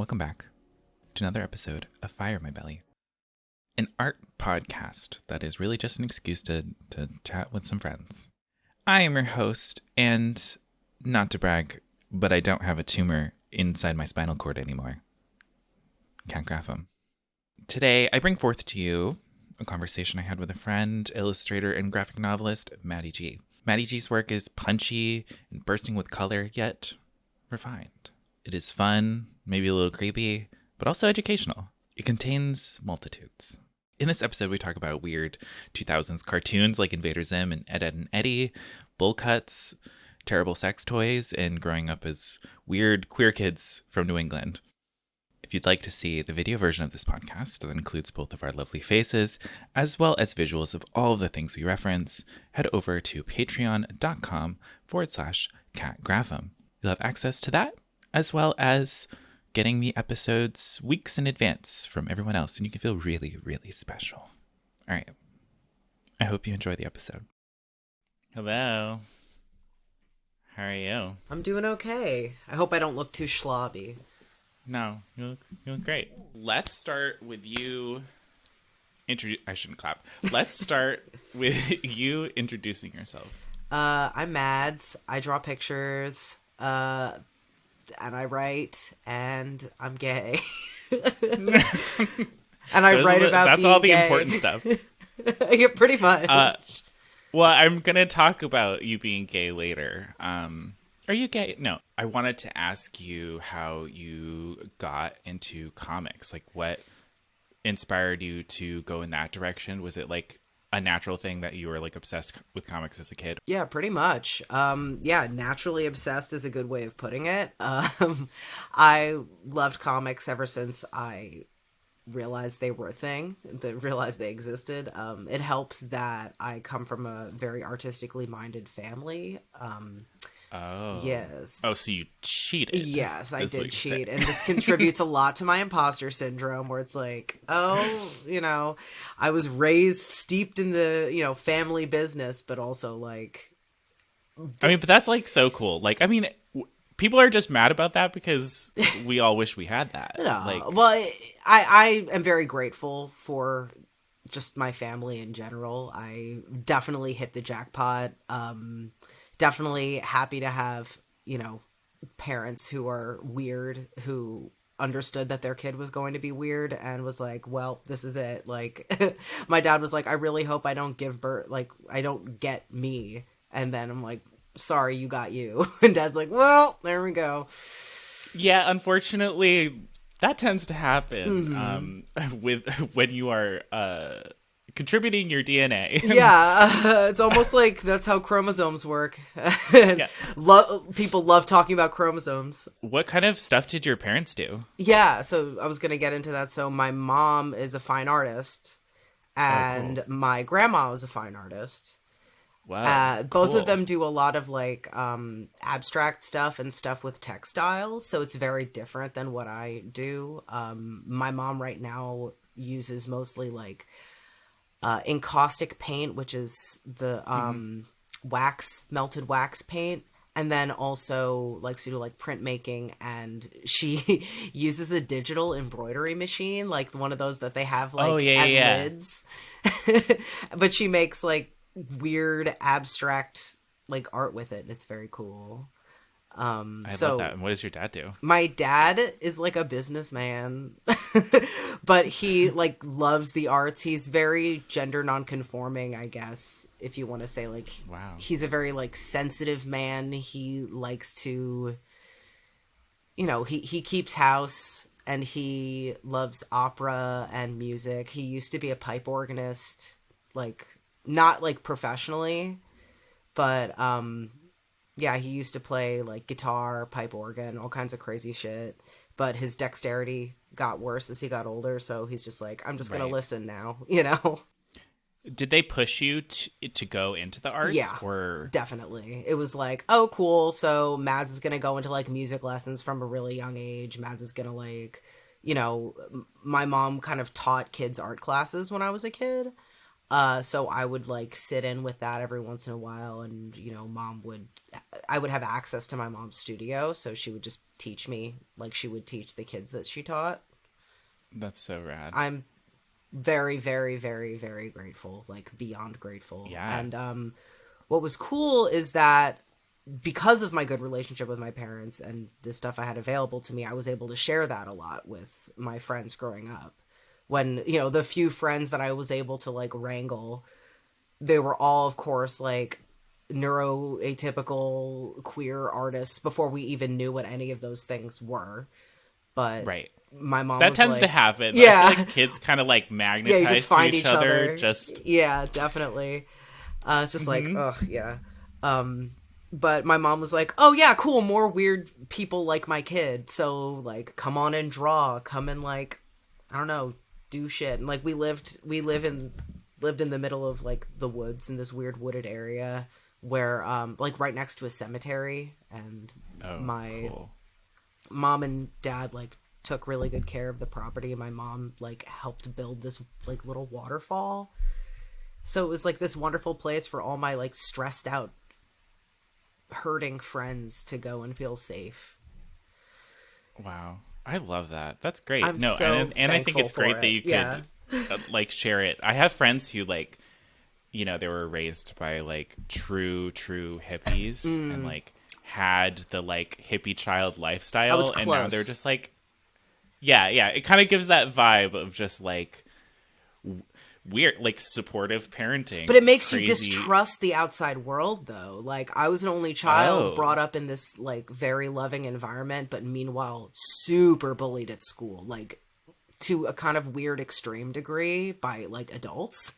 welcome back to another episode of Fire My Belly, an art podcast that is really just an excuse to chat with some friends. I am your host, and not to brag, but I don't have a tumor inside my spinal cord anymore. Can't graph them. Today, I bring forth to you a conversation I had with a friend, illustrator, and graphic novelist, Mady G. Mady G's work is punchy and bursting with color, yet refined. It is fun, maybe a little creepy, but also educational. It contains multitudes. In this episode, we talk about weird 2000s cartoons like Invader and Ed, and Eddy, bowl cuts, terrible sex toys, and growing up as weird queer kids from New England. If you'd like to see the video version of this podcast that includes both of our lovely faces, as well as visuals of all of the things we reference, head over to patreon.com/catgrapham. You'll have access to that, as well as getting the episodes weeks in advance from everyone else, and you can feel really, really special. All right. I hope you enjoy the episode. Hello. How are you? I'm doing okay. I hope I don't look too schlobby. No, you look great. Let's start with you. I shouldn't clap. Let's start with you introducing yourself. I'm Mads. I draw pictures. And I write, and I'm gay. And I write about that's being all the gay. important stuff. Yeah, pretty much. Well, I'm going to talk about you being gay later. Are you gay? No. I wanted to ask you how you got into comics. Like, what inspired you to go in that direction? Was it like a natural thing that you were like obsessed with comics as a kid? Yeah, pretty much. Yeah, naturally obsessed is a good way of putting it. I loved comics ever since I realized they were a thing, realized they existed. It helps that I come from a very artistically minded family. Oh. Yes. Oh, so you cheated. Yes, I did cheat. And this contributes a lot to my imposter syndrome, where it's like, I was raised steeped in the, family business, but also like... but that's like so cool. Like, people are just mad about that because we all wish we had that. No. Well, I am very grateful for just my family in general. I definitely hit the jackpot. Definitely happy to have, parents who are weird, who understood that their kid was going to be weird and was like, well, this is it. Like, my dad was like, I really hope I don't give birth, like, I don't get me. And then I'm like, sorry, you got you. And dad's like, well, there we go. Yeah, unfortunately, that tends to happen with when you are contributing your DNA. Yeah, it's almost like that's how chromosomes work. Yeah. People love talking about chromosomes. What kind of stuff did your parents do? Yeah, so I was going to get into that. So my mom is a fine artist, and cool. My grandma was a fine artist. Wow. Both cool. of them do a lot of like abstract stuff and stuff with textiles, so it's very different than what I do. My mom right now uses mostly like encaustic paint, which is the melted wax paint, and then also likes to do like printmaking, and she uses a digital embroidery machine, like one of those that they have like lids. But she makes like weird abstract like art with it, and it's very cool. I love that. And what does your dad do? My dad is like a businessman, but he like loves the arts. He's very gender nonconforming, I guess, if you want to say. Like, wow. He's a very like sensitive man. He likes to, he keeps house, and he loves opera and music. He used to be a pipe organist, like not like professionally, but yeah, he used to play like guitar, pipe organ, all kinds of crazy shit. But his dexterity got worse as he got older, so he's just like, I'm just going to listen now, Did they push you to go into the arts? Yeah, or... definitely. It was like, oh, cool, so Mads is going to go into like music lessons from a really young age. Mads is going to like, my mom kind of taught kids art classes when I was a kid. So I would like sit in with that every once in a while, and I would have access to my mom's studio, so she would just teach me like she would teach the kids that she taught. That's so rad. I'm very, very, very, very grateful, like beyond grateful. Yeah. And what was cool is that because of my good relationship with my parents and the stuff I had available to me, I was able to share that a lot with my friends growing up. When, the few friends that I was able to like wrangle, they were all, of course, like neuroatypical queer artists before we even knew what any of those things were. But right. My mom that was tends like, to happen. Yeah. I feel like kids kind of like magnetize you just find to each other. Yeah, definitely. It's just like, ugh, yeah. But my mom was like, oh yeah, cool, more weird people like my kid. So like, come on and draw, come and like, I don't know, do shit. And like, we lived in the middle of like the woods in this weird wooded area where like right next to a cemetery, and my mom and dad like took really good care of the property, and my mom like helped build this like little waterfall. So it was like this wonderful place for all my like stressed out, hurting friends to go and feel safe. Wow. I love that. That's great. And I think it's great that you could like share it. I have friends who like, they were raised by like true hippies and like had the like hippie child lifestyle, and now they're just like, yeah, it kind of gives that vibe of just like weird, like supportive parenting. But it makes you distrust the outside world, though. Like, I was an only child brought up in this like very loving environment, but meanwhile super bullied at school, like to a kind of weird extreme degree by like adults.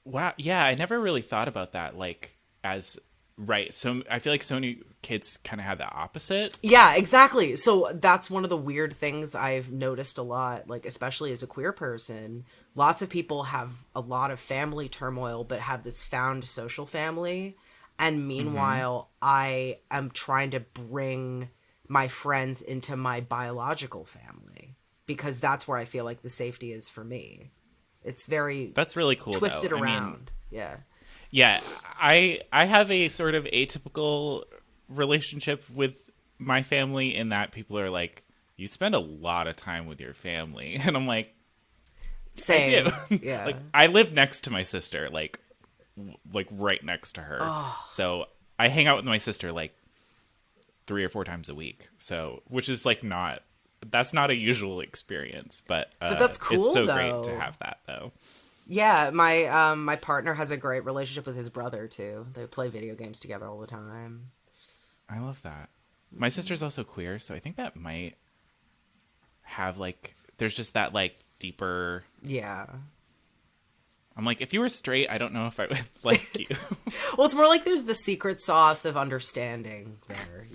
Wow. Yeah, I never really thought about that like as right. So I feel like so many kids kind of have the opposite. Yeah, exactly. So that's one of the weird things I've noticed a lot, like especially as a queer person. Lots of people have a lot of family turmoil, but have this found social family. And meanwhile, I am trying to bring my friends into my biological family because that's where I feel like the safety is for me. It's that's really cool. Twisted around. Yeah. Yeah, I have a sort of atypical relationship with my family in that people are like, you spend a lot of time with your family, and I'm like, same. I do. Yeah. Like, I live next to my sister, like right next to her. Oh. So I hang out with my sister like 3 or 4 times a week. So, which is like that's not a usual experience, but that's cool. It's so though. great to have that though. Yeah, my partner has a great relationship with his brother too. They play video games together all the time. I love that. My sister's also queer, so I think that might have like there's just that like deeper. Yeah. I'm like, if you were straight, I don't know if I would like you. Well, it's more like there's the secret sauce of understanding there,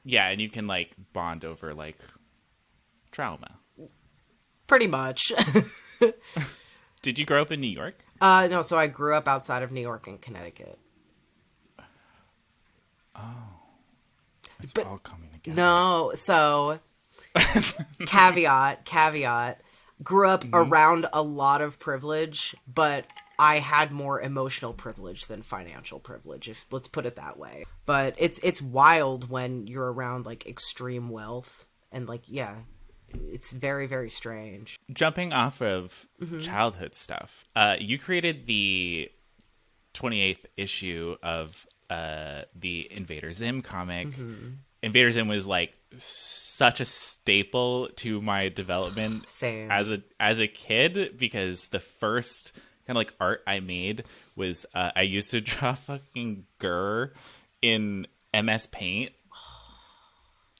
Yeah, and you can like bond over like trauma. Pretty much. Did you grow up in New York? No, so I grew up outside of New York in Connecticut. Oh. It's all coming together. No, so caveat, grew up around a lot of privilege, but I had more emotional privilege than financial privilege, let's put it that way. But it's wild when you're around like extreme wealth and like, yeah, it's very, very strange. Jumping off of childhood stuff, you created the 28th issue of the Invader Zim comic. Invader Zim was like such a staple to my development Same. as a kid, because the first kind of like art I made was I used to draw fucking Gurr in MS Paint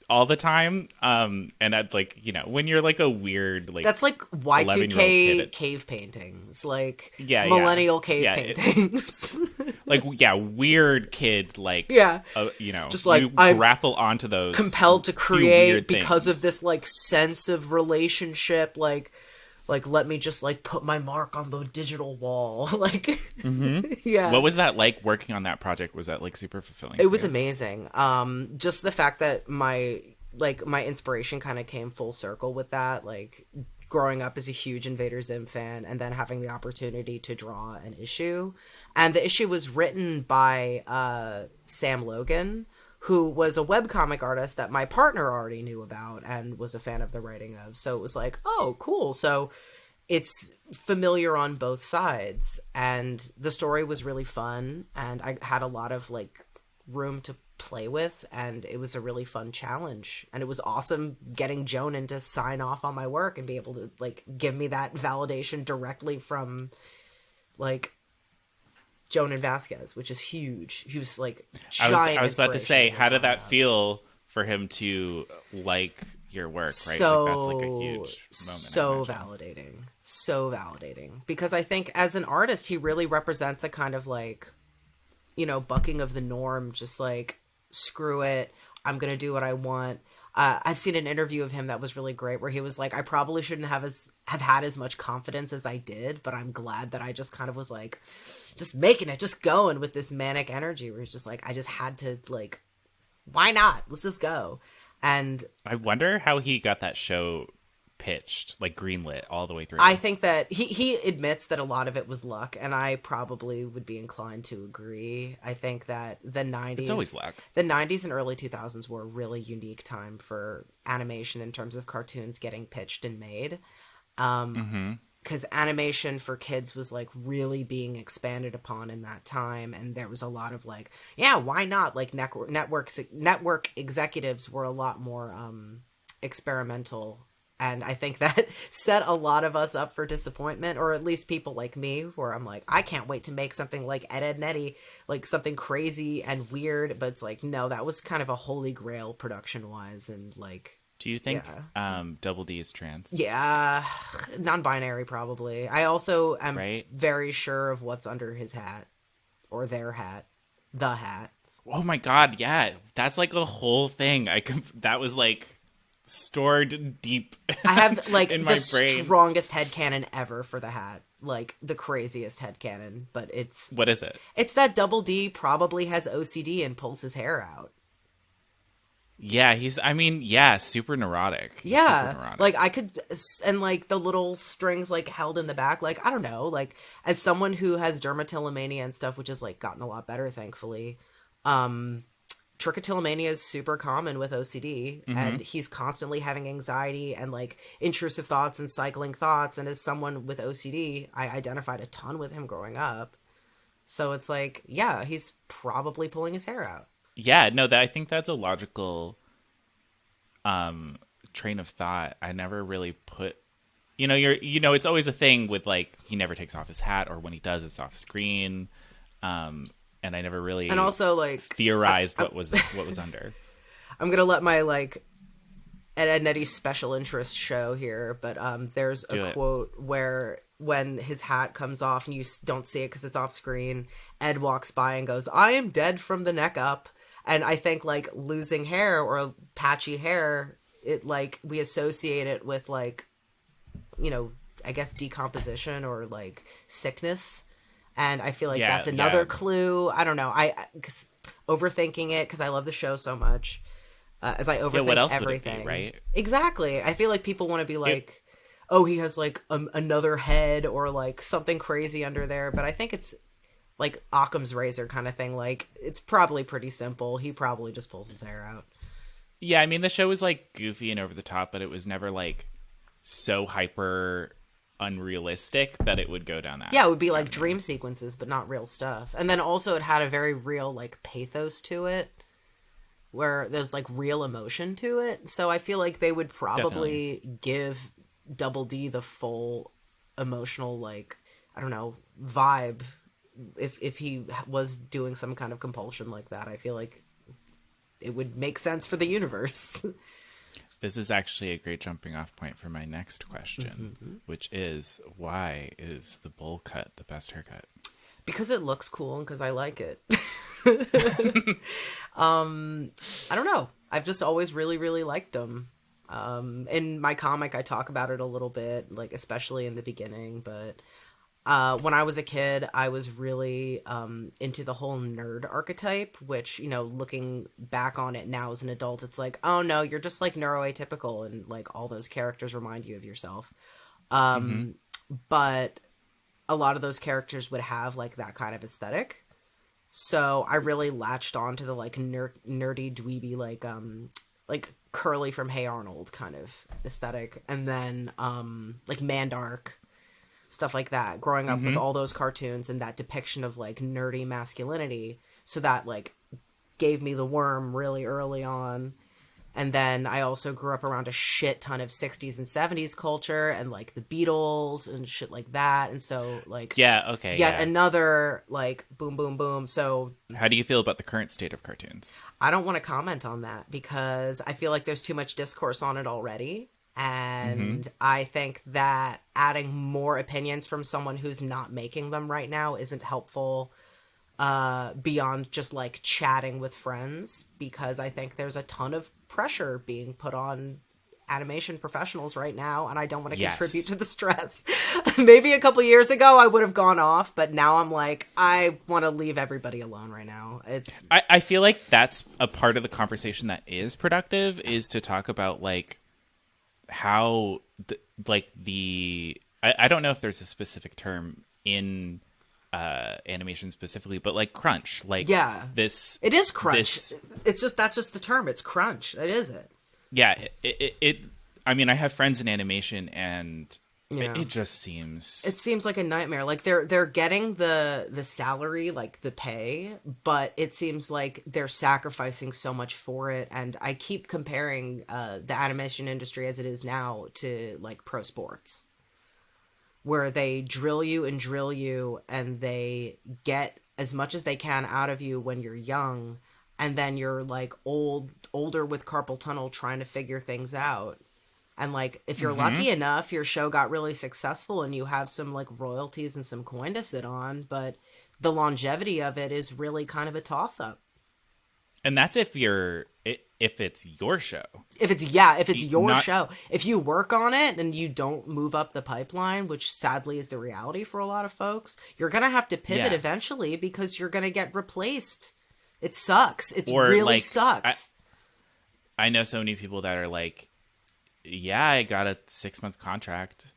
all the time, and I'd like, when you're like a weird like that's like Y2K cave paintings, like millennial cave paintings. Like weird kid, like just like you I'm grapple onto those, compelled to create because of this like sense of relationship, like let me just like put my mark on the digital wall. Like yeah. What was that like working on that project? Was that like super fulfilling? It was amazing. Just the fact that my like my inspiration kind of came full circle with that, like growing up as a huge Invader Zim fan and then having the opportunity to draw an issue. And the issue was written by Sam Logan, who was a webcomic artist that my partner already knew about and was a fan of the writing of. So it was like, oh, cool. So it's familiar on both sides. And the story was really fun. And I had a lot of like room to play with. And it was a really fun challenge. And it was awesome getting Jonan to sign off on my work and be able to like give me that validation directly from like Jonan Vasquez, which is huge. He was like giant. I was about to say, how did that feel for him to like your work, right? So, like, that's like a huge moment. So validating. Because I think as an artist, he really represents a kind of like, you know, bucking of the norm, just like, screw it, I'm gonna do what I want. I've seen an interview of him that was really great where he was like, I probably shouldn't have had as much confidence as I did, but I'm glad that I just kind of was like, just making it, just going with this manic energy where he's just like, I just had to like, why not? Let's just go. And I wonder how he got that show pitched, like greenlit all the way through. I think that he admits that a lot of it was luck, and I probably would be inclined to agree. I think that the 90s... It's always luck. The 90s and early 2000s were a really unique time for animation in terms of cartoons getting pitched and made. Because animation for kids was like really being expanded upon in that time, and there was a lot of like, yeah, why not? Like network executives were a lot more experimental. And I think that set a lot of us up for disappointment, or at least people like me, where I'm like, I can't wait to make something like Ed, Edd n Eddy, like something crazy and weird. But it's like, no, that was kind of a holy grail production-wise. And like, do you think Double D is trans? Yeah, non-binary probably. I also am very sure of what's under his hat, or their hat, the hat. Oh my god, yeah, that's like a whole thing. That was like stored deep. I have like in the my brain. Strongest headcanon ever for the hat, like the craziest headcanon. But it's what is it? It's that Double D probably has OCD and pulls his hair out. Yeah, super neurotic. Yeah, super neurotic. like I could, and like the little strings like held in the back, like I don't know, like as someone who has dermatillomania and stuff, which has like gotten a lot better, thankfully. Trichotillomania is super common with OCD, and he's constantly having anxiety and like intrusive thoughts and cycling thoughts. And as someone with OCD, I identified a ton with him growing up. So it's like, yeah, he's probably pulling his hair out. Yeah, no, I think that's a logical train of thought. I never really put, it's always a thing with like, he never takes off his hat, or when he does, it's off screen. And I never really, and also like theorized what was under. I'm gonna let my like Ed, Edd n Eddy special interest show here, but there's a quote where when his hat comes off and you don't see it because it's off screen, Ed walks by and goes, "I am dead from the neck up." And I think like losing hair or patchy hair, it like we associate it with like, I guess decomposition or like sickness. And I feel like that's another clue. I don't know. Cause overthinking it, because I love the show so much. As I overthink what else everything. Would it be, right? Exactly. I feel like people want to be like, oh, he has like another head or like something crazy under there. But I think it's like Occam's razor kind of thing. Like, it's probably pretty simple. He probably just pulls his hair out. Yeah, I mean, the show was like goofy and over the top, but it was never like so hyper unrealistic that it would go down that. Yeah, it would be like dream sequences, but not real stuff. And then also it had a very real like pathos to it, where there's like real emotion to it. So I feel like they would probably give Double D the full emotional, like, I don't know, vibe if he was doing some kind of compulsion like that. I feel like it would make sense for the universe. This is actually a great jumping off point for my next question, which is, why is the bowl cut the best haircut? Because it looks cool and because I like it. I don't know. I've just always really, really liked them. In my comic, I talk about it a little bit, like especially in the beginning, but When I was a kid, I was really into the whole nerd archetype, which, you know, looking back on it now as an adult, it's like, oh no, you're just like neuroatypical, and like all those characters remind you of yourself. Mm-hmm. Um, but a lot of those characters would have like that kind of aesthetic. So I really latched on to the like nerdy dweeby like Curly from Hey Arnold kind of aesthetic, and then like Mandark, stuff like that. Growing up with Mm-hmm. all those cartoons and that depiction of like nerdy masculinity, so that like gave me the worm really early on. And then I also grew up around a shit ton of 60s and 70s culture and like the Beatles and shit like that. And so like Yeah. Okay. yet Yeah. another like boom boom boom. So How do you feel about the current state of cartoons? I don't want to comment on that because I feel like there's too much discourse on it already. Mm-hmm. And I think that adding more opinions from someone who's not making them right now isn't helpful, beyond just like chatting with friends, because I think there's a ton of pressure being put on animation professionals right now, and I don't want to contribute Yes. to the stress. Maybe a couple years ago I would have gone off, but now I'm like, I want to leave everybody alone right now. It's I feel like that's a part of the conversation that is productive, is to talk about like how I don't know if there's a specific term in animation specifically, but like crunch, like yeah, this it is crunch. this It's just, that's just the term. It's crunch. It is it. yeah, it I mean, I have friends in animation, and Yeah. it just seems It seems like a nightmare. Like they're getting the salary, like the pay, but it seems like they're sacrificing so much for it. And I keep comparing the animation industry as it is now to like pro sports, where they drill you and they get as much as they can out of you when you're young, and then you're like older with carpal tunnel trying to figure things out. And like if you're Mhm. lucky enough, your show got really successful and you have some like royalties and some coin to sit on, but the longevity of it is really kind of a toss up. And that's if it's your show. If it's your Not show, if you work on it and you don't move up the pipeline, which sadly is the reality for a lot of folks, you're going to have to pivot Yeah. eventually because you're going to get replaced. It sucks. It Or really like sucks. I know so many people that are like, yeah, I got a 6-month contract.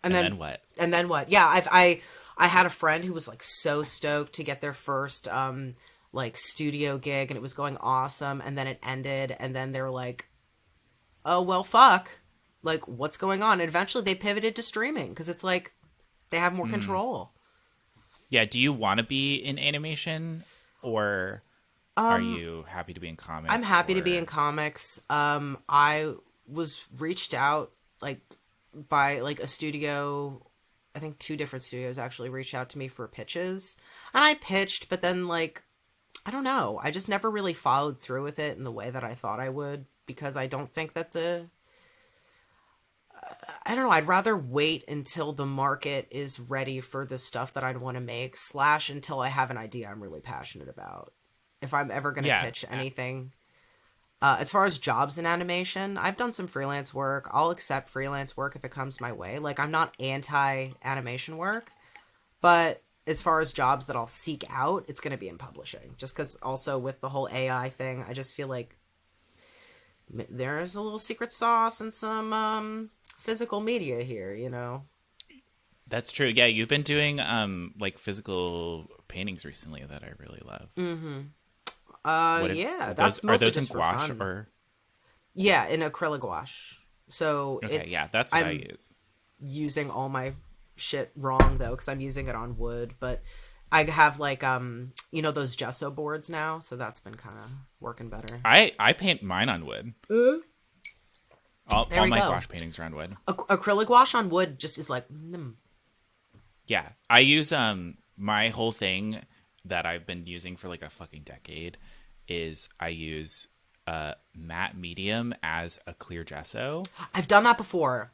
And then what? And then what? Yeah, I had a friend who was like so stoked to get their first like studio gig, and it was going awesome, and then it ended, and then they were like, "Oh well, fuck." Like, what's going on? And eventually they pivoted to streaming because it's like they have more control. Yeah, do you want to be in animation, or are you happy to be in comics? I'm happy to be or- in comics. I was reached out like by like a studio. I think 2 different studios actually reached out to me for pitches, and I pitched, but then like I don't know, I just never really followed through with it in the way that I thought I would, because I don't think that I don't know, I'd rather wait until the market is ready for the stuff that I'd want to make, / until I have an idea I'm really passionate about. If I'm ever going to Yeah. pitch anything. As far as jobs in animation, I've done some freelance work. I'll accept freelance work if it comes my way. Like, I'm not anti-animation work, but as far as jobs that I'll seek out, it's going to be in publishing. Just because also with the whole AI thing, I just feel like there's a little secret sauce and some physical media here, you know? That's true. Yeah, you've been doing like physical paintings recently that I really love. Yeah, are that's those, mostly are those in just for gouache fun. or? Yeah, in acrylic gouache. So Okay, yeah, that's what I I'm use. using all my shit wrong though, because I'm using it on wood, but I have like you know those gesso boards now, so that's been kind of working better. I paint mine on wood. All we my go. gouache paintings are on wood. Acrylic gouache on wood just is like Yeah, I use my whole thing that I've been using for like a fucking decade is I use matte medium as a clear gesso, I've done that before.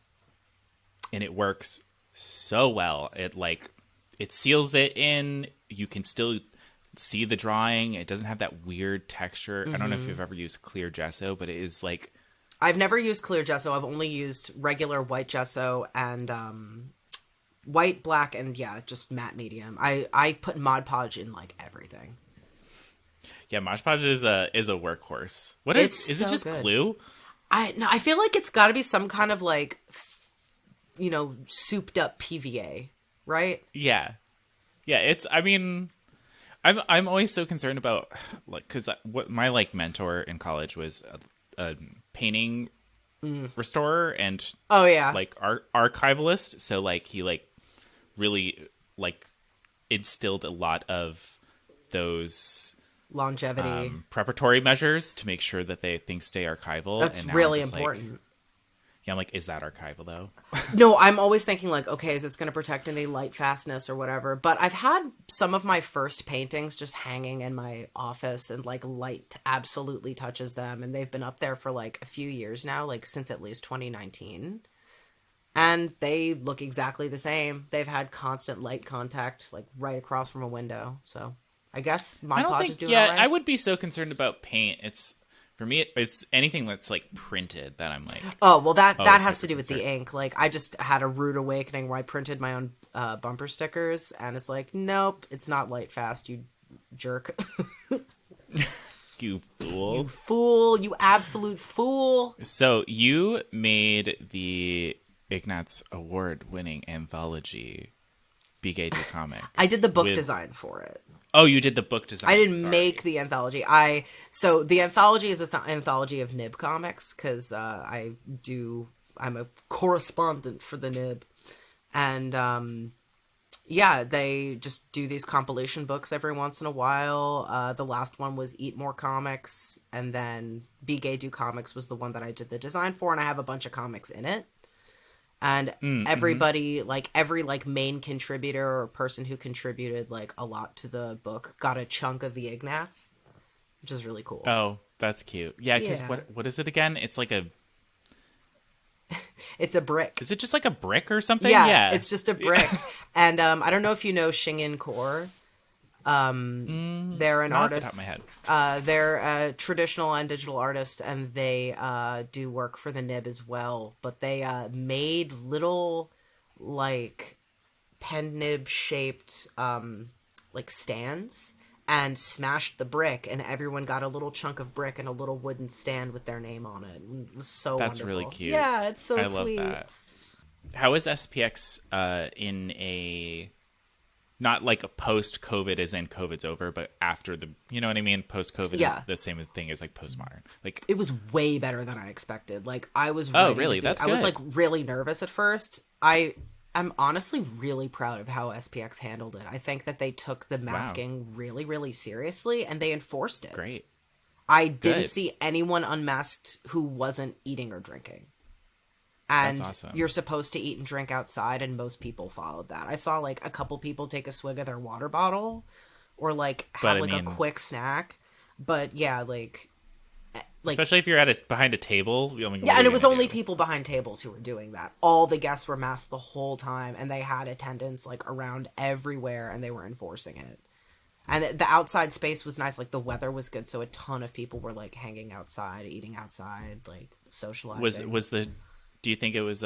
and it works so well. It seals it in. You can still see the drawing. It doesn't have that weird texture. I don't know if you've ever used clear gesso, but it is like I've never used clear gesso. I've only used regular white gesso and white, black, and yeah, just matte medium. I put Mod Podge in like everything. Yeah, Mod Podge is a workhorse. What is So it just good. glue? I feel like it's got to be some kind of like, souped up PVA, right? Yeah. Yeah, I mean, I'm always so concerned about, like, because what my like mentor in college was a painting restorer and Oh yeah, like archivalist. So like he like really like instilled a lot of those longevity. preparatory measures to make sure that things stay archival. That's And now really I'm just important. Like, yeah, I'm like, is that archival though? No, I'm always thinking like, okay, is this going to protect any light fastness or whatever? But I've had some of my first paintings just hanging in my office and like light absolutely touches them. And they've been up there for like a few years now, like since at least 2019. And they look exactly the same. They've had constant light contact like right across from a window. So I guess I Mod don't Podge think. is doing Yeah, all right. I would be so concerned about paint. It's for me. It's anything that's like printed that I'm like. Oh, well, that always has to do with the hyper-concerned. ink. Like, I just had a rude awakening where I printed my own bumper stickers, and it's like, nope, it's not light fast, you jerk. You fool. You fool, you absolute fool. So you made the Ignatz Award-winning anthology, BK Do Comics. I did the book design for it. Oh, you did the book design. I didn't Sorry. make the anthology. So the anthology is an anthology of Nib comics because I'm a correspondent for the Nib, and yeah, they just do these compilation books every once in a while. The last one was Eat More Comics, and then Be Gay Do Comics was the one that I did the design for, and I have a bunch of comics in it. And everybody, like every like main contributor or person who contributed like a lot to the book got a chunk of the Ignatz, which is really cool. Oh, that's cute. Yeah, because Yeah. what is it again? It's like It's a brick. is it just like a brick or something? Yeah, it's just a brick. And I don't know if you know Shingen Core. They're an not off the artist. top of my head. They're a traditional and digital artist, and they do work for the Nib as well. But they made little, like, pen nib shaped, like, stands and smashed the brick, and everyone got a little chunk of brick and a little wooden stand with their name on it. And it was so That's wonderful. really cute. Yeah, it's so I sweet. love that. How is SPX in a not like a post-COVID as in COVID's over, but after the, you know what I mean? Post-COVID, Yeah. the same thing as like postmodern. Like, It was way better than I expected. Like, I was Oh, ready to really? be- That's I was good. like really nervous at first. I'm honestly really proud of how SPX handled it. I think that they took the masking really, really seriously, and they enforced it. great. I didn't Good. see anyone unmasked who wasn't eating or drinking. And That's awesome. you're supposed to eat and drink outside, and most people followed that. I saw like a couple people take a swig of their water bottle or like But, have I like a mean- quick snack. But yeah, like Especially if you're behind a table. I mean, what yeah, are and you it was gonna only do? people behind tables who were doing that. All the guests were masked the whole time, and they had attendants like around everywhere, and they were enforcing it. And the outside space was nice, like the weather was good, so a ton of people were like hanging outside, eating outside, like socializing. Do you think it was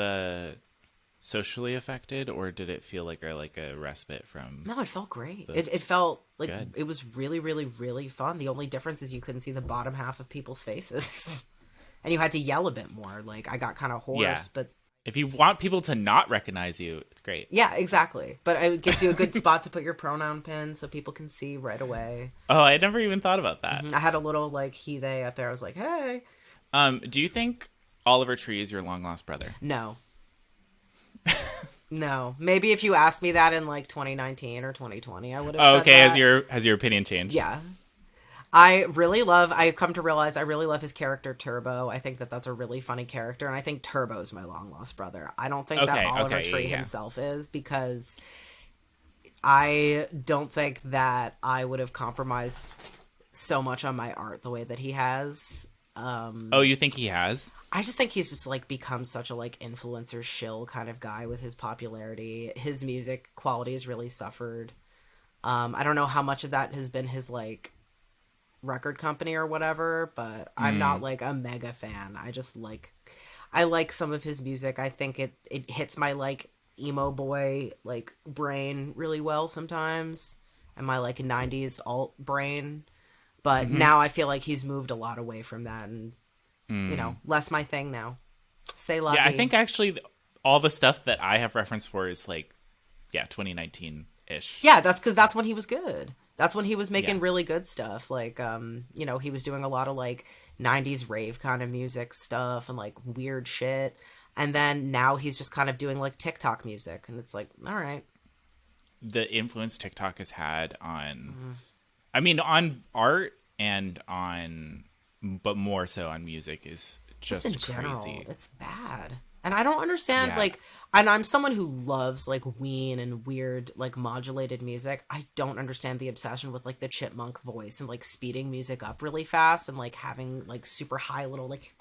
socially affected, or did it feel like a respite from? No, it felt great. It felt like Good. it was really, really, really fun. The only difference is you couldn't see the bottom half of people's faces. And you had to yell a bit more. Like, I got kind of hoarse, Yeah. but If you want people to not recognize you, it's great. yeah, exactly. But it gives you a good spot to put your pronoun pin so people can see right away. Oh, I never even thought about that. I had a little, like, he, they up there. I was like, hey. Do you think Oliver Tree is your long lost brother? No. No. Maybe if you asked me that in, like, 2019 or 2020, I would have Oh, said okay. that. Has your opinion changed? Yeah. I've come to realize I really love his character Turbo. I think that that's a really funny character, and I think Turbo's my long lost brother. I don't think that Okay, Oliver okay, Tree yeah. himself is, because I don't think that I would have compromised so much on my art the way that he has. Oh, you think he has? I just think he's just like become such a like influencer shill kind of guy with his popularity. His music quality has really suffered. I don't know how much of that has been his like record company or whatever, but I'm not like a mega fan. I like some of his music. I think it hits my like emo boy like brain really well sometimes, and my like 90s alt brain. But now I feel like he's moved a lot away from that, and you know, less my thing now. Say la Yeah, I vie. think actually all the stuff that I have reference for is like, 2019-ish. Yeah, that's because that's when he was good. That's when he was making Yeah. really good stuff. Like, you know, he was doing a lot of like 90s rave kind of music stuff and like weird shit. And then now he's just kind of doing like TikTok music. And it's like, all right. The influence TikTok has had on, I mean, on art and on, but more so on music is just In general, crazy. it's bad. And I don't understand, Yeah. like, and I'm someone who loves, like, Ween and weird, like, modulated music. I don't understand the obsession with, like, the chipmunk voice and, like, speeding music up really fast and, like, having, like, super high little, like,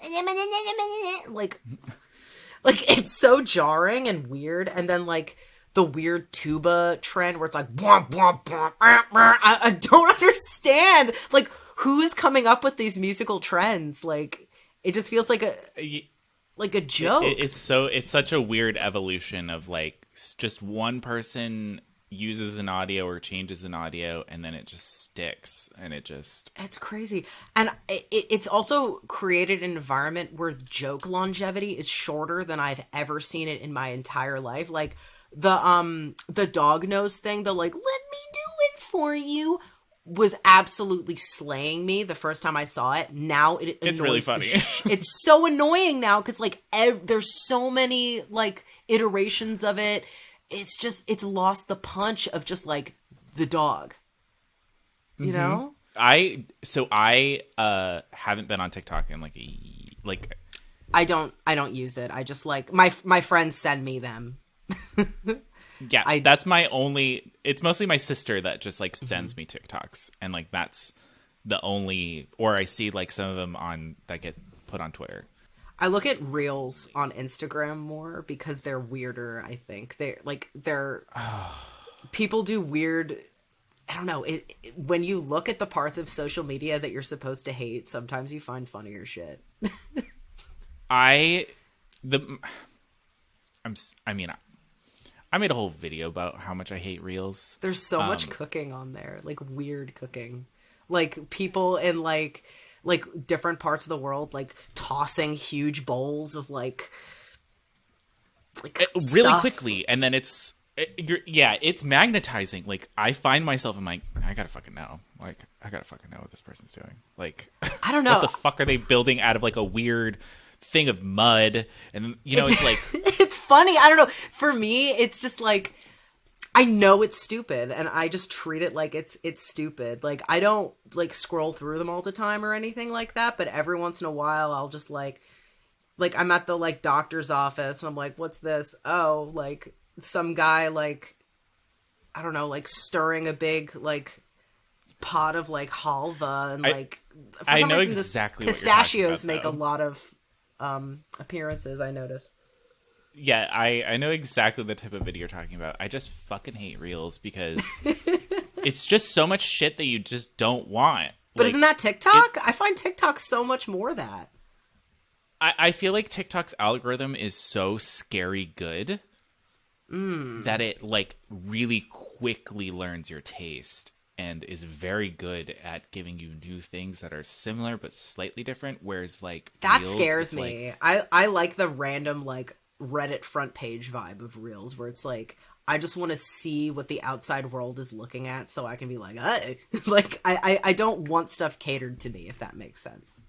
it's so jarring and weird. And then, like, the weird tuba trend where it's like, bwomp, bwomp, bwomp, I don't understand. Like, who is coming up with these musical trends? Like, it just feels like a joke. It's such a weird evolution of like just one person uses an audio or changes an audio and then it just sticks and it's crazy. And it's also created an environment where joke longevity is shorter than I've ever seen it in my entire life. Like the dog nose thing, the like, let me do it for you, was absolutely slaying me the first time I saw it. Now it's really funny. It's so annoying now because like there's so many like iterations of it. It's just, it's lost the punch of just like the dog, you know? I haven't been on TikTok in like I don't use it. I just like my friends send me them. yeah, that's my only. It's mostly my sister that just like sends me TikToks, and like that's the only. Or I see like some of them on that get put on Twitter. I look at reels on Instagram more because they're weirder. I think they're people do weird. I don't know. When you look at the parts of social media that you're supposed to hate, sometimes you find funnier shit. I made a whole video about how much I hate reels. There's so much cooking on there, like weird cooking, like people in like different parts of the world, like tossing huge bowls of like really stuff. quickly, and then it's magnetizing. Like I find myself, I'm like, I gotta fucking know. Like I gotta fucking know what this person's doing. Like I don't know. What the fuck are they building out of like a weird thing of mud? And you know, it's like it's funny. I don't know. For me, it's just like I know it's stupid, and I just treat it like it's stupid. Like I don't like scroll through them all the time or anything like that. But every once in a while, I'll just like I'm at the like doctor's office, and I'm like, what's this? Oh, like some guy like I don't know, like stirring a big like pot of like halva, and like for I some know reason, exactly pistachios what you're talking about, make a lot of appearances. I noticed. Yeah, I know exactly the type of video you're talking about. I just fucking hate reels because it's just so much shit that you just don't want. But isn't that TikTok? I find TikTok so much more that. I feel like TikTok's algorithm is so scary good that it like really quickly learns your taste and is very good at giving you new things that are similar but slightly different. Whereas like that reels, scares me. Like, I like the random like Reddit front page vibe of reels where it's like I just want to see what the outside world is looking at so I can be like, like I don't want stuff catered to me, if that makes sense.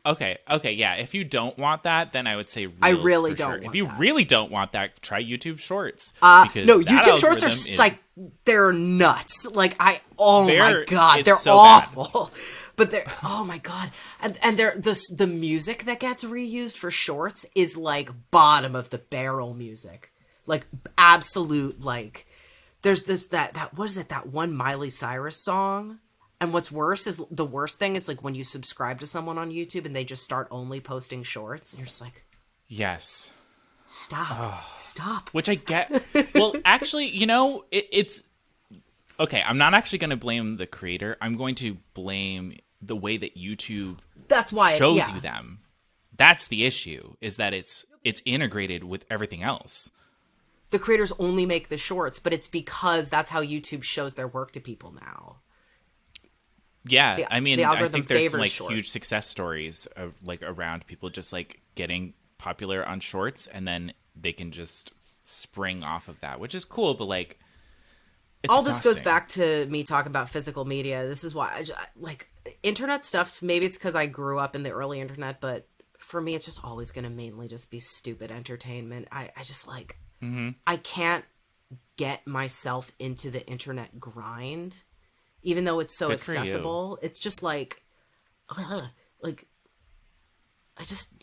Okay, yeah. If you don't want that, then I would say reels. I really for don't sure. want If you that. really don't want that, try YouTube Shorts. No, that YouTube Shorts are algorithm they're nuts. Like oh my god, it's they're so awful. But they're oh my god, and they're the music that gets reused for shorts is like bottom of the barrel music, like absolute like. There's this that what is it, that one Miley Cyrus song. And what's worse is the worst thing is like when you subscribe to someone on YouTube and they just start only posting shorts. And you're just like, Yes. Stop. Which I get. Well, actually, you know, it's okay. I'm not actually going to blame the creator. I'm going to blame the way that YouTube That's why shows you them. That's the issue, is that it's integrated with everything else. the creators only make the shorts, but it's because that's how YouTube shows their work to people now. Yeah, I mean, I think there's some like shorts. huge success stories like around people just like getting popular on shorts, and then they can just spring off of that, which is cool. But like, it's all exhausting. This goes back to me talking about physical media. This is why like internet stuff. Maybe it's because I grew up in the early internet, but for me, it's just always going to mainly just be stupid entertainment. I just like, I can't get myself into the internet grind. Even though it's so accessible, it's just like I just.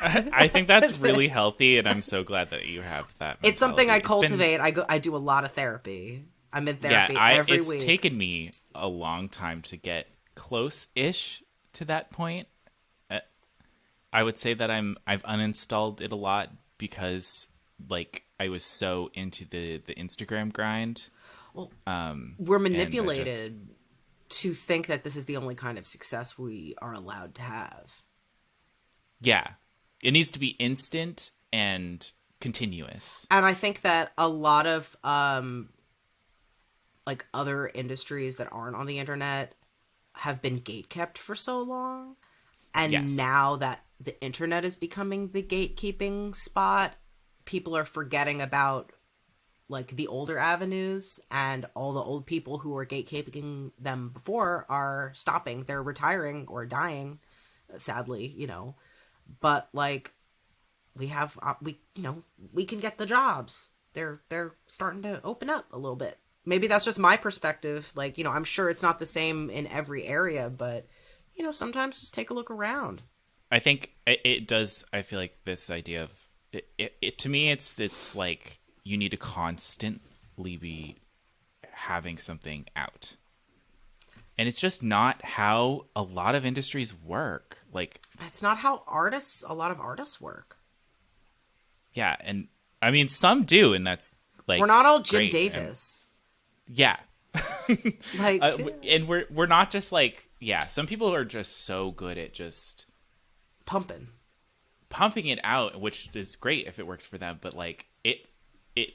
I think that's really healthy, and I'm so glad that you have that mentality. It's something I cultivate. I do a lot of therapy. I'm in therapy every week. It's taken me a long time to get close-ish to that point. I would say that I've uninstalled it a lot because like I was so into the Instagram grind. Well, we're manipulated to think that this is the only kind of success we are allowed to have. Yeah. It needs to be instant and continuous. And I think that a lot of like other industries that aren't on the internet have been gatekept for so long. And now that the internet is becoming the gatekeeping spot, people are forgetting about like the older avenues, and all the old people who were gatekeeping them before are stopping. They're retiring or dying, sadly, you know. But like we can get the jobs. They're starting to open up a little bit. Maybe that's just my perspective. Like, you know, I'm sure it's not the same in every area, but you know, sometimes just take a look around. I think it does. I feel like this idea of it to me, it's like you need to constantly be having something out. And it's just not how a lot of industries work. Like, it's not how a lot of artists work. Yeah, and I mean some do, and that's like we're not all Jim great. Davis. Yeah. Like and we're not just like, yeah, some people are just so good at just pumping it out, which is great if it works for them, but like it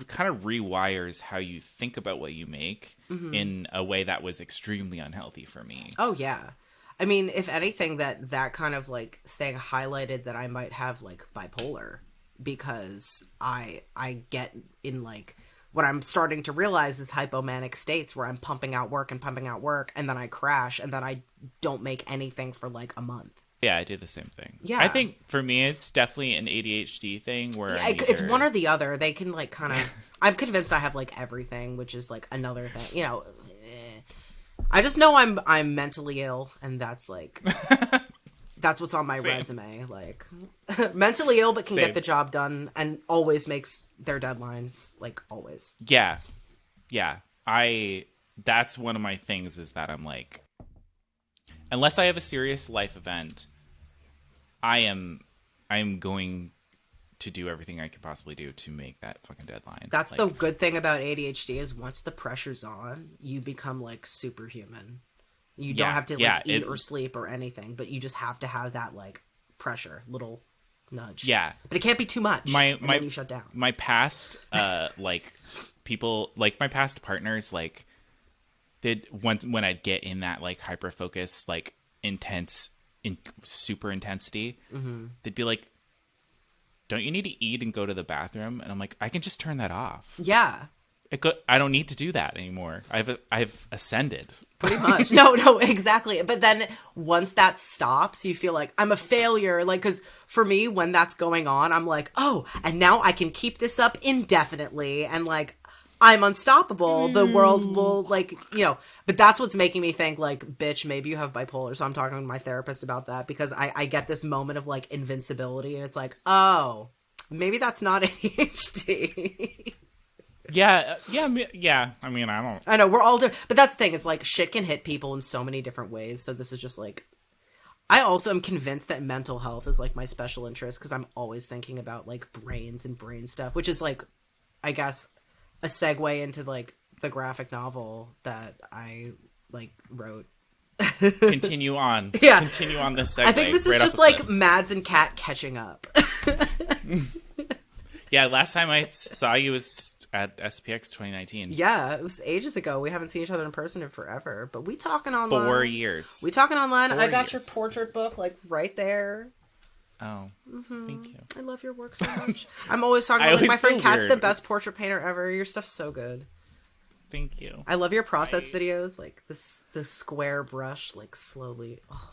kind of rewires how you think about what you make in a way that was extremely unhealthy for me. Oh yeah. I mean, if anything, that kind of like thing highlighted that I might have like bipolar, because I get in like what I'm starting to realize is hypomanic states where I'm pumping out work, and then I crash, and then I don't make anything for like a month. Yeah, I do the same thing. Yeah. I think for me, it's definitely an ADHD thing where it's one or the other. They can like kind of, I'm convinced I have like everything, which is like another thing, you know. I just know I'm mentally ill, and that's like, that's what's on my resume. Like mentally ill, but can get the job done and always makes their deadlines, like always. Yeah. Yeah. That's one of my things is that I'm like, unless I have a serious life event, I am going to do everything I could possibly do to make that fucking deadline. That's like, the good thing about ADHD is once the pressure's on, you become like superhuman. You don't have to like eat or sleep or anything, but you just have to have that like pressure, little nudge. Yeah. But it can't be too much. And then you shut down. My past like people, like my past partners, like when I'd get in that like hyper focus, like intense, super intensity, they'd be like, "Don't you need to eat and go to the bathroom?" And I'm like, I can just turn that off. Yeah. I don't need to do that anymore. I've ascended. Pretty much. No, exactly. But then once that stops, you feel like I'm a failure. Like, because for me, when that's going on, I'm like, oh, and now I can keep this up indefinitely. And like, I'm unstoppable. The world will like, you know, but that's what's making me think like, bitch, maybe you have bipolar. So I'm talking to my therapist about that, because I get this moment of like invincibility, and it's like, oh, maybe that's not ADHD. Yeah. I mean, I know we're all different, but that's the thing is like shit can hit people in so many different ways. So this is just like, I also am convinced that mental health is like my special interest, because I'm always thinking about like brains and brain stuff, which is like, I guess, a segue into like the graphic novel that I like wrote. Continue on. Yeah. Continue on this segue. I think this is just like Mads and Kat catching up. Yeah, last time I saw you was at SPX 2019. Yeah, it was ages ago. We haven't seen each other in person in forever, but we talking online. 4 years. We talking online. I got your years. portrait book like right there. Oh, thank you. I love your work so much. I'm always talking I about like always my friend feel Kat's the weird. best portrait painter ever. Your stuff's so good. Thank you. I love your process videos, like the square brush, like slowly. Oh.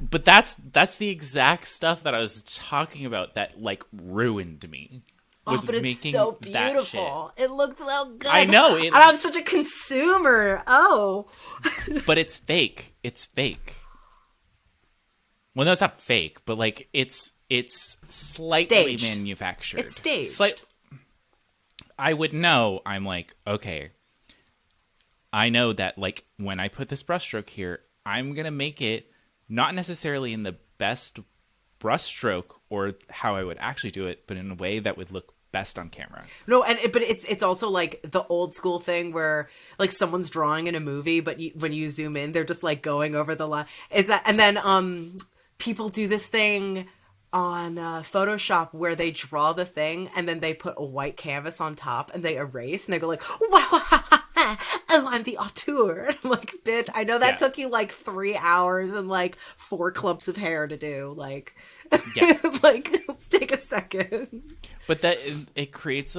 But that's the exact stuff that I was talking about that like ruined me. Oh, but it's so beautiful. It looked so good. I know. And I'm such a consumer. Oh. But it's fake. It's fake. Well, no, it's not fake, but like it's slightly Staged. manufactured. It's staged. I would know. I'm like, okay, I know that like when I put this brushstroke here, I'm gonna make it not necessarily in the best brushstroke or how I would actually do it, but in a way that would look best on camera. No, but it's also like the old school thing where like someone's drawing in a movie, but when you zoom in, they're just like going over the line. Is that, and then people do this thing on Photoshop where they draw the thing and then they put a white canvas on top and they erase and they go like, wow, oh, I'm the auteur. I'm like, bitch, I know that took you like 3 hours and like 4 clumps of hair to do. Like, like, let's take a second. But that it creates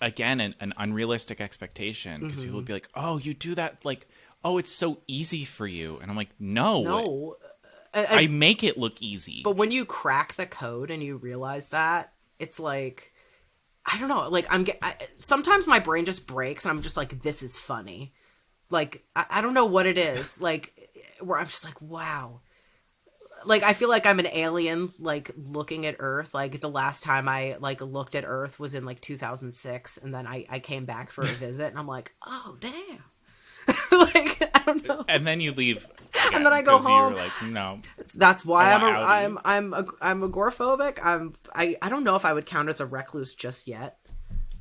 again an unrealistic expectation because people would be like, oh, you do that like, oh, it's so easy for you, and I'm like, no. I make it look easy. But when you crack the code and you realize that, it's like, I don't know, like sometimes my brain just breaks and I'm just like, this is funny. Like, I don't know what it is. Like, where I'm just like, wow. Like, I feel like I'm an alien, like, looking at Earth. Like, the last time I, like, looked at Earth was in, like, 2006. And then I came back for a visit and I'm like, oh, damn. Like, I don't know. And then you leave again, and then I go home. You're like, no. That's why I'm agoraphobic. I don't know if I would count as a recluse just yet,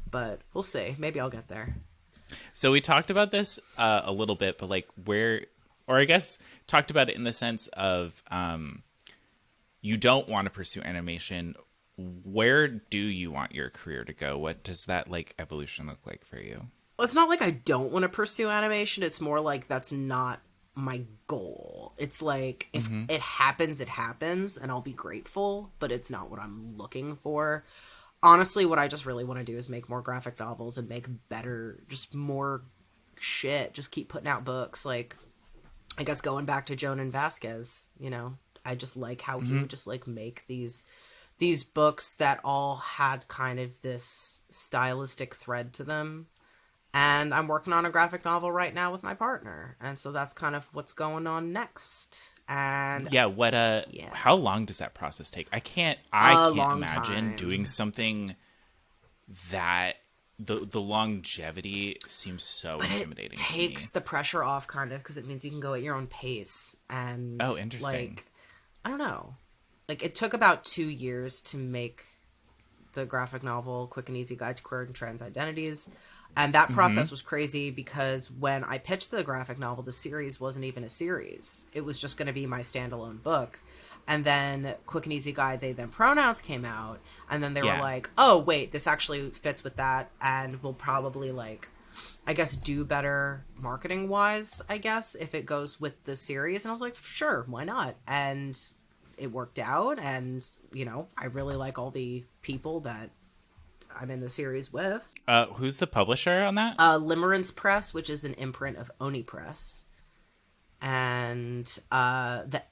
but we'll see. Maybe I'll get there. So we talked about this a little bit, but like or I guess talked about it in the sense of you don't want to pursue animation. Where do you want your career to go? What does that like evolution look like for you? Well, it's not like I don't want to pursue animation. It's more like that's not my goal. It's like if it happens, it happens, and I'll be grateful, but it's not what I'm looking for. Honestly, what I just really want to do is make more graphic novels and make better, just more shit. Just keep putting out books. Like, I guess going back to Jonan Vasquez, you know, I just like how he would just like make these books that all had kind of this stylistic thread to them. And I'm working on a graphic novel right now with my partner. And so that's kind of what's going on next. And how long does that process take? I can't imagine time. doing something that the longevity seems so intimidating. It takes the pressure off kind of because it means you can go at your own pace. And interesting. Like, I don't know. Like, it took about 2 years to make the graphic novel Quick and Easy Guide to Queer and Trans Identities. And that process was crazy because when I pitched the graphic novel, the series wasn't even a series. It was just going to be my standalone book. And then Quick and Easy Guide, They Them Pronouns came out. And then they were like, oh, wait, this actually fits with that. And we'll probably, like, I guess, do better marketing-wise, I guess, if it goes with the series. And I was like, sure, why not? And it worked out. And, you know, I really like all the people that I'm in the series with. Who's the publisher on that? Limerence Press, which is an imprint of Oni Press. And the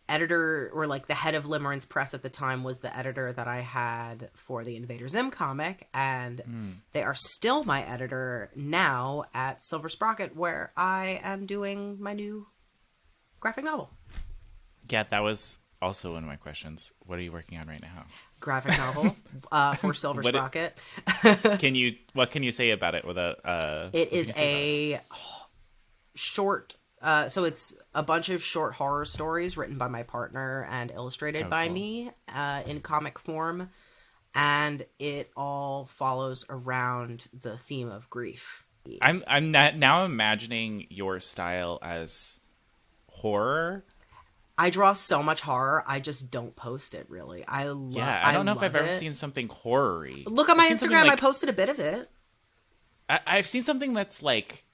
editor, or like the head of Limerence Press at the time, was the editor that I had for the Invader Zim comic. And they are still my editor now at Silver Sprocket, where I am doing my new graphic novel. Yeah, that was also one of my questions. What are you working on right now? Graphic novel for Silver Sprocket. What can you say about it? It is a short. So it's a bunch of short horror stories written by my partner and illustrated by me in comic form, and it all follows around the theme of grief. I'm now imagining your style as horror. I draw so much horror. I just don't post it really. I don't know if I've ever seen something horror-y. Look at my Instagram. I posted a bit of it. I've seen something that's like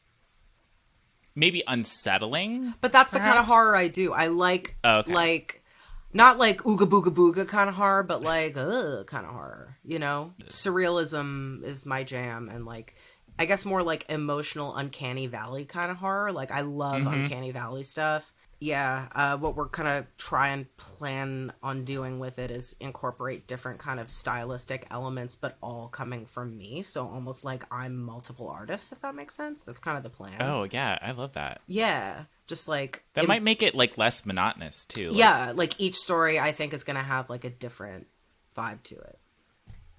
maybe unsettling, but that's perhaps the kind of horror I do. I like like not like ooga booga booga kind of horror, but like kind of horror. You know, surrealism is my jam, and like I guess more like emotional, uncanny valley kind of horror. Like I love uncanny valley stuff. Yeah, what we're kind of try and plan on doing with it is incorporate different kind of stylistic elements, but all coming from me. So almost like I'm multiple artists, if that makes sense. That's kind of the plan. Oh, yeah, I love that. Yeah, just like... That might make it like less monotonous, too. Yeah, like each story I think is going to have like a different vibe to it.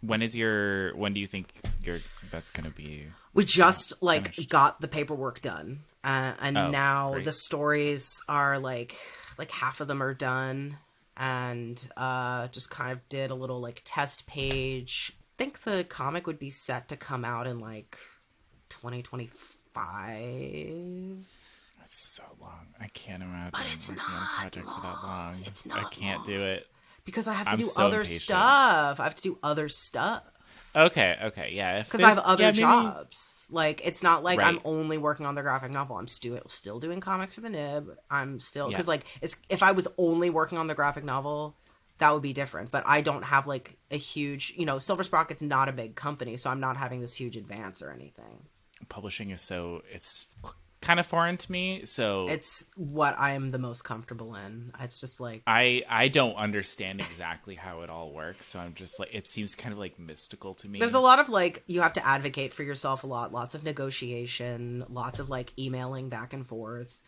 When do you think that's going to be? We just like finished? Got the paperwork done. And now great. The stories are like half of them are done, and just kind of did a little like test page. I think the comic would be set to come out in like 2025. That's so long. I can't imagine. But it's not on a project long. For that long. It's not. I can't do it because I have to do other stuff. I have to do other stuff. Okay, yeah. Because I have other jobs. Like, it's not like right. I'm only working on the graphic novel. I'm still doing comics for the Nib. I'm still... Because, like, if I was only working on the graphic novel, that would be different. But I don't have, like, a huge... You know, Silver Sprocket's not a big company, so I'm not having this huge advance or anything. Publishing is so... It's kind of foreign to me, so... It's what I am the most comfortable in. It's just like... I don't understand exactly how it all works, so I'm just like... It seems kind of like mystical to me. There's a lot of like... You have to advocate for yourself a lot. Lots of negotiation. Lots of like emailing back and forth.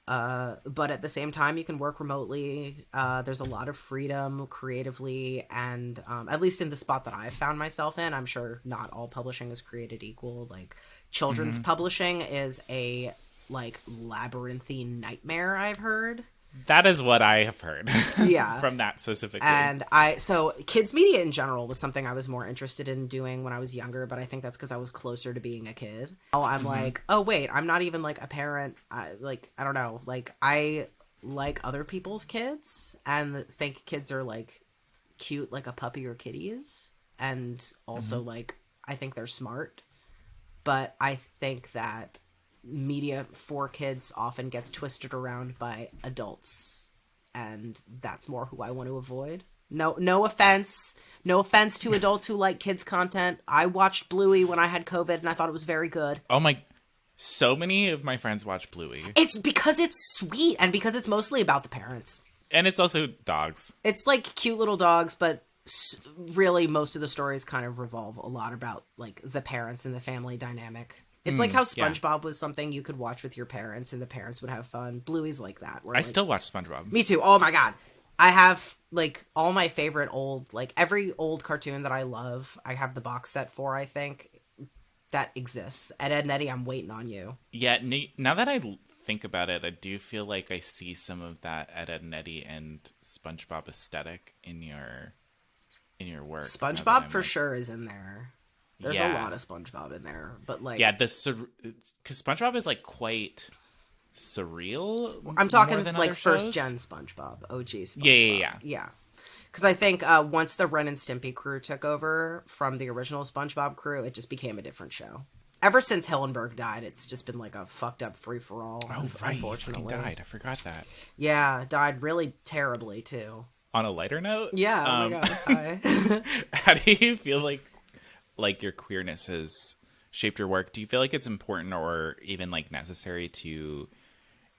But at the same time, you can work remotely. There's a lot of freedom creatively, and at least in the spot that I've found myself in, I'm sure not all publishing is created equal. Like, children's publishing is a, like, labyrinthine nightmare, I've heard. That is what I have heard. Yeah. From that specifically. And so kids media in general was something I was more interested in doing when I was younger, but I think that's because I was closer to being a kid. Oh, I'm like, oh wait, I'm not even like a parent. I don't know. Like, I like other people's kids and think kids are like cute like a puppy or kitty is. And also like, I think they're smart. But I think that media for kids often gets twisted around by adults, and that's more who I want to avoid. No offense to adults who like kids content. I watched Bluey when I had COVID, and I thought it was very good. Oh my! So many of my friends watch Bluey. It's because it's sweet, and because it's mostly about the parents, and it's also dogs. It's like cute little dogs, but really most of the stories kind of revolve a lot about like the parents and the family dynamic. It's like how SpongeBob was something you could watch with your parents and the parents would have fun. Bluey's like that. I still watch SpongeBob. Me too. Oh my god. I have like all my favorite old, like every old cartoon that I love, I have the box set for, I think, that exists. Ed, and Eddy, I'm waiting on you. Yeah, now that I think about it, I do feel like I see some of that Ed, and Eddy and SpongeBob aesthetic in your work. SpongeBob for sure is in there. There's a lot of SpongeBob in there, but like... Yeah, because SpongeBob is like quite surreal. I'm talking like first-gen SpongeBob, OG SpongeBob. Yeah. Because I think once the Ren and Stimpy crew took over from the original SpongeBob crew, it just became a different show. Ever since Hillenburg died, it's just been like a fucked up free-for-all. Oh, right. Unfortunately. He died. I forgot that. Yeah, died really terribly, too. On a lighter note? Yeah, oh my god. How do you feel like your queerness has shaped your work? Do you feel like it's important or even like necessary to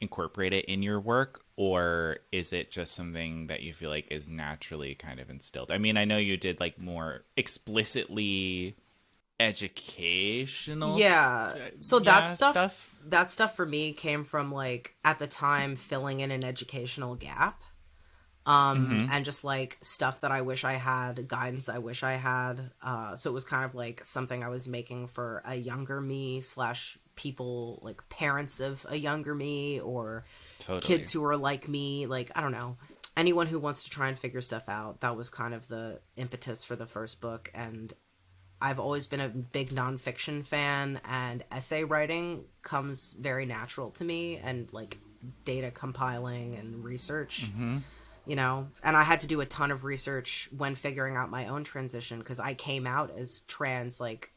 incorporate it in your work, or is it just something that you feel like is naturally kind of instilled? I mean, I know you did like more explicitly educational that stuff for me came from like at the time filling in an educational gap. And just like stuff that I wish I had, guidance I wish I had. So it was kind of like something I was making for a younger me / people like parents of a younger me or kids who are like me. Like, I don't know, anyone who wants to try and figure stuff out. That was kind of the impetus for the first book. And I've always been a big nonfiction fan, and essay writing comes very natural to me. And like data compiling and research. Mm-hmm. You know, and I had to do a ton of research when figuring out my own transition, because I came out as trans like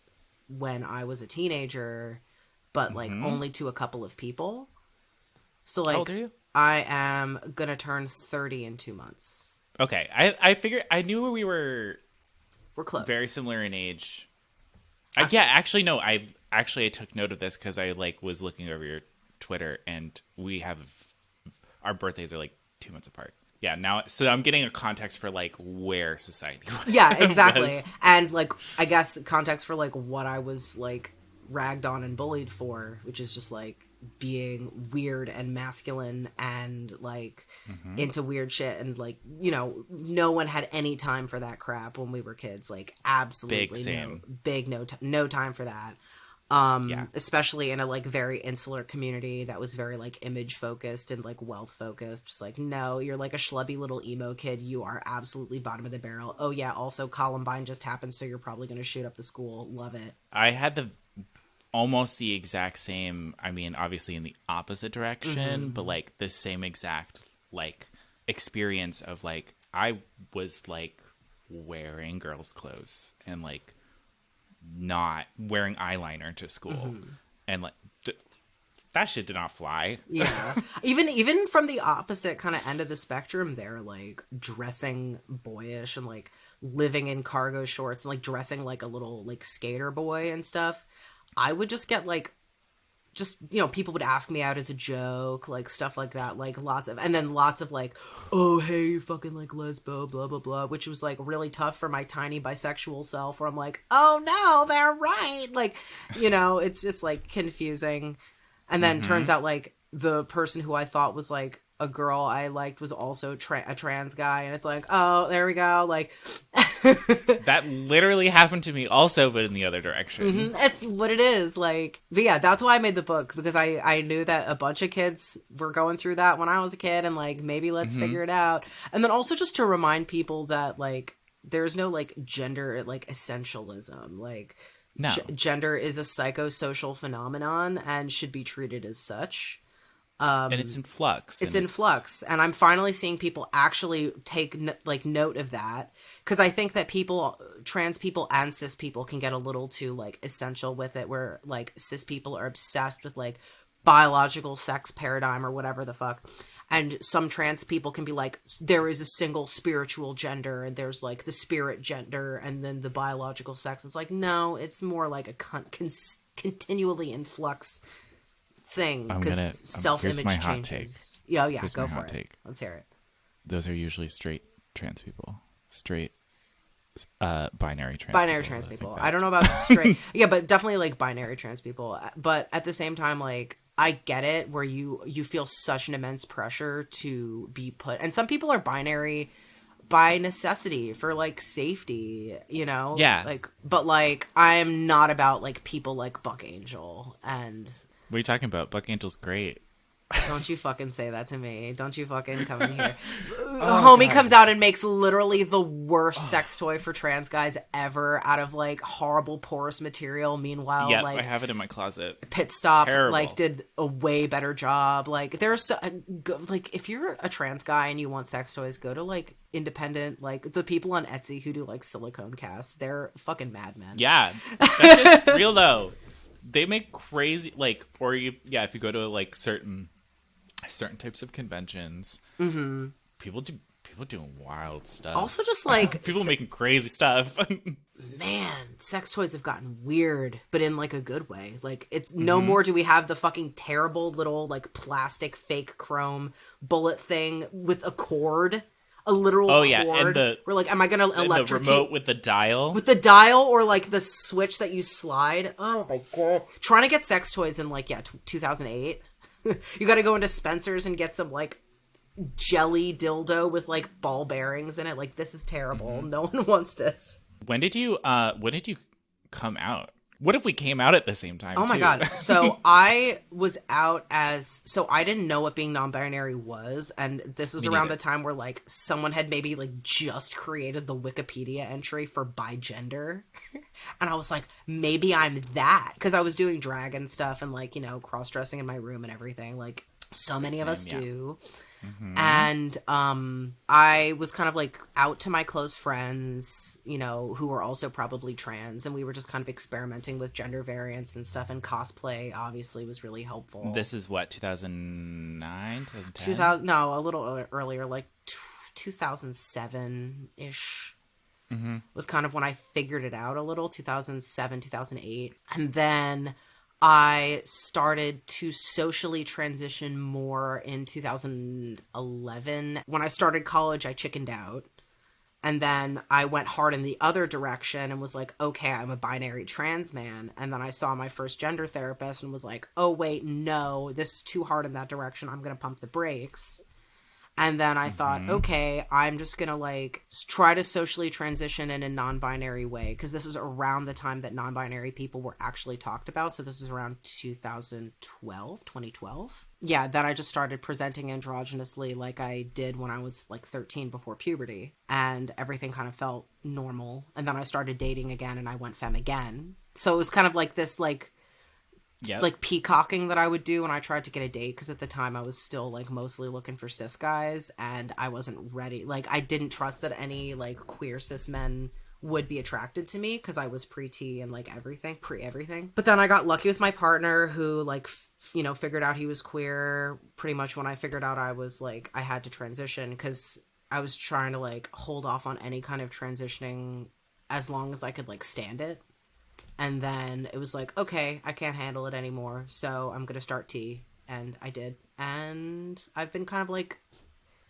when I was a teenager, but like Mm-hmm. only to a couple of people. So How old like are you? I am gonna turn 30 in 2 months. Okay, I figured I knew we were We're close. very similar in age. Yeah, actually no, I took note of this because I like was looking over your Twitter, and we have our birthdays are like 2 months apart. Yeah, now so I'm getting a context for like where society was. Yeah, exactly. And like I guess context for like what I was like ragged on and bullied for, which is just like being weird and masculine and like into weird shit, and like, you know, no one had any time for that crap when we were kids. Like absolutely no time for that. Especially in a like very insular community that was very like image focused and like wealth focused. Just like, no, you're like a schlubby little emo kid. You are absolutely bottom of the barrel. Oh yeah, also Columbine just happened, so you're probably going to shoot up the school. Love it. I had almost the exact same, I mean, obviously in the opposite direction, but like the same exact like experience of like I was like wearing girls' clothes and like not wearing eyeliner to school, and like that shit did not fly. Yeah. even from the opposite kind of end of the spectrum, they're like dressing boyish and like living in cargo shorts and like dressing like a little like skater boy and stuff. I would just get like, just, you know, people would ask me out as a joke, like stuff like that, like lots of like, oh hey, you fucking like lesbo, blah blah blah, which was like really tough for my tiny bisexual self, where I'm like, oh no, they're right, like, you know, it's just like confusing. And then turns out like the person who I thought was like a girl I liked was also a trans guy, and it's like, oh, there we go, like That literally happened to me also, but in the other direction. It's what it is, like. But yeah, that's why I made the book, because I knew that a bunch of kids were going through that when I was a kid, and like, maybe let's figure it out. And then also just to remind people that like there's no like gender like essentialism, like No. gender is a psychosocial phenomenon and should be treated as such. And it's in flux. It's in flux, and I'm finally seeing people actually take like note of that, because I think that people, trans people and cis people, can get a little too like essential with it, where like cis people are obsessed with like biological sex paradigm or whatever the fuck, and some trans people can be like, there is a single spiritual gender, and there's like the spirit gender, and then the biological sex. It's like, no, it's more like a continually in flux thing, because self-image here's my changes. hot take. Yeah, Here's go my for hot it. take. Let's hear it. Those are usually straight trans people. Straight binary trans Binary trans people. I don't know about straight. Yeah, but definitely like binary trans people. But at the same time, like, I get it, where you feel such an immense pressure to be put, and some people are binary by necessity for like safety, you know? Yeah. Like, but like, I'm not about like people like Buck Angel. And what are you talking about? Buck Angel's great. don't you fucking say that to me. Don't you fucking come in here. Homie comes out and makes literally the worst sex toy for trans guys ever, out of like horrible porous material. Meanwhile, Yeah, like, I have it in my closet. Pit Stop Terrible. like did a way better job. Like, there's like, if you're a trans guy and you want sex toys, go to like independent, like the people on Etsy who do like silicone casts. They're fucking madmen. Yeah, that's just real though. They make crazy, like, or if you go to like certain types of conventions, people doing wild stuff. Also, just like people making crazy stuff. Man, sex toys have gotten weird, but in like a good way. Like, it's no more do we have the fucking terrible little like plastic fake chrome bullet thing with a cord, a literal cord. And we're like, am I gonna electrocute the remote with the dial? With the dial, or like the switch that you slide? Oh my god! Trying to get sex toys in like 2008. You got to go into Spencer's and get some like jelly dildo with like ball bearings in it. Like, this is terrible. No one wants this. When did you come out? What if we came out at the same time? Oh my god. So I was out so I didn't know what being non-binary was, and this was around the time where like someone had maybe like just created the Wikipedia entry for bi-gender. And I was like, maybe I'm that, because I was doing drag and stuff and like, you know, cross-dressing in my room and everything. Like, So many of us yeah. do. Mm-hmm. And I was kind of like out to my close friends, you know, who were also probably trans, and we were just kind of experimenting with gender variants and stuff, and cosplay obviously was really helpful. This is what, 2009, 2010? 2000, no, a little earlier, like 2007-ish. Mm-hmm. Was kind of when I figured it out a little, 2007, 2008. And then I started to socially transition more in 2011. When I started college, I chickened out. And then I went hard in the other direction and was like, okay, I'm a binary trans man. And then I saw my first gender therapist and was like, oh, wait, no, this is too hard in that direction. I'm going to pump the brakes. And then I thought, okay, I'm just going to like try to socially transition in a non-binary way. Because this was around the time that non-binary people were actually talked about. So this is around 2012. Yeah, then I just started presenting androgynously like I did when I was like 13 before puberty. And everything kind of felt normal. And then I started dating again and I went femme again. So it was kind of like this like... Yep. like peacocking that I would do when I tried to get a date, because at the time I was still like mostly looking for cis guys and I wasn't ready. Like I didn't trust that any like queer cis men would be attracted to me because I was pre-T and like pre-everything. But then I got lucky with my partner who like, you know, figured out he was queer pretty much when I figured out I was like, I had to transition, because I was trying to like hold off on any kind of transitioning as long as I could like stand it. And then it was like, okay, I can't handle it anymore, so I'm going to start T. And I did. And I've been kind of like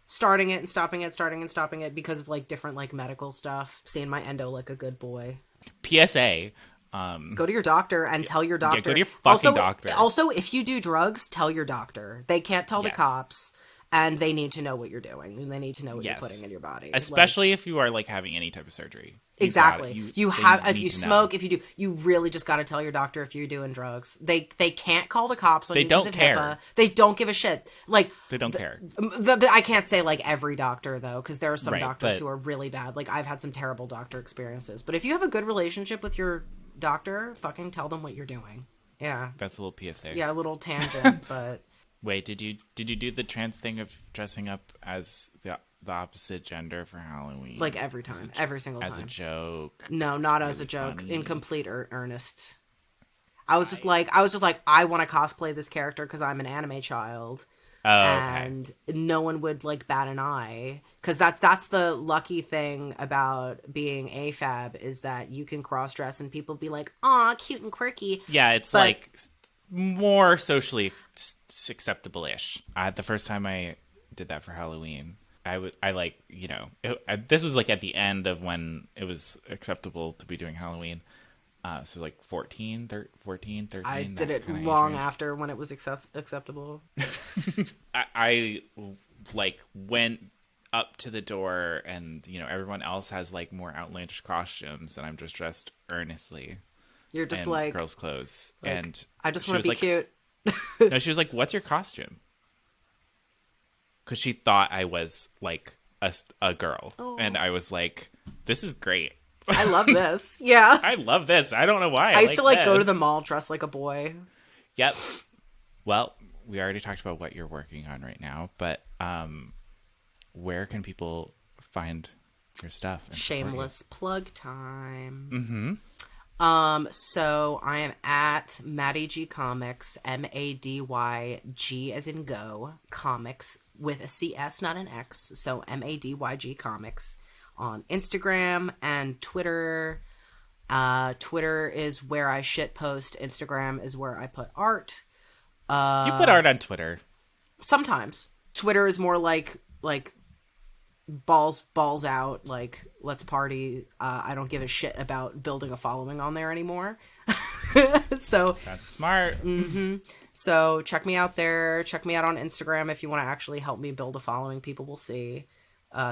starting it and stopping it, starting and stopping it because of like different like medical stuff. Seeing my endo like a good boy. PSA. Go to your doctor and tell your doctor. Yeah, go to your fucking doctor. Also, if you do drugs, tell your doctor. They can't tell the Yes. cops. And they need to know what you're doing. And they need to know what Yes. you're putting in your body. Especially if you are like having any type of surgery. Exactly. If you smoke, know. if you do, you really just got to tell your doctor if you're doing drugs. They can't call the cops on They you because don't of care. HIPAA. They don't give a shit. Like They don't care. I can't say like every doctor though, because there are some Right, doctors but- who are really bad. Like I've had some terrible doctor experiences. But if you have a good relationship with your doctor, fucking tell them what you're doing. Yeah. That's a little PSA. Yeah, a little tangent, but Wait, did you do the trans thing of dressing up as the opposite gender for Halloween? like every time, every single time. As a joke? No, This not was as a really joke. funny. In complete earnest. I was just like, I want to cosplay this character because I'm an anime child. Oh, okay. And no one would like bat an eye, because that's the lucky thing about being AFAB, is that you can cross dress and people be like, "Aw, cute and quirky." Yeah, it's But- like more socially acceptable-ish. The first time I did that for Halloween, I like, you know, this was like at the end of when it was acceptable to be doing Halloween. So like 14, 13. I that did it kinda age long range. after when it was acceptable. I like went up to the door and, you know, everyone else has like more outlandish costumes and I'm just dressed earnestly You're just in like, girls' clothes. like, And I just she want was to be like- cute. No, she was like, "What's your costume?" Because she thought I was like a girl, and I was like, "This is great. I love this. Yeah. I love this. I don't know why. I used to like go to this." the mall dressed like a boy. Yep. Well, we already talked about what you're working on right now, but where can people find your stuff? and support you? Shameless plug time. Mm-hmm. So I am at Mady G Comics, MADY as in go, comics with a CS, not an X. So MADYG Comics on Instagram and Twitter. Twitter is where I shitpost. Instagram is where I put art. You put art on Twitter. Sometimes. Twitter is more like balls out, like let's party. I don't give a shit about building a following on there anymore. So That's smart. so check me out there. Check me out on Instagram if you want to actually help me build a following. People will see.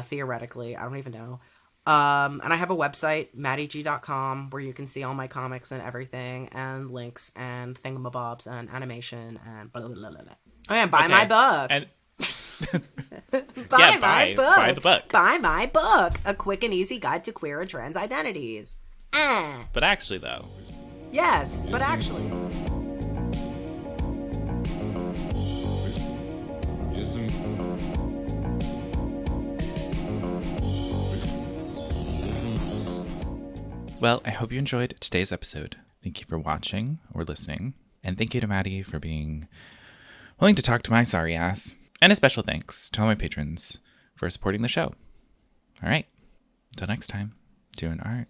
Theoretically, I don't even know. And I have a website, madyg.com, where you can see all my comics and everything, and links and thingamabobs and animation and blah blah blah blah. Oh yeah, buy my book. And Buy yeah, my book. buy the book. Buy my book. A quick and easy guide to queer and trans identities. But actually, though, Yes, but actually. Well, I hope you enjoyed today's episode. Thank you for watching or listening. And thank you to Mady for being willing to talk to my sorry ass. And a special thanks to all my patrons for supporting the show. All right. Until next time, doing art.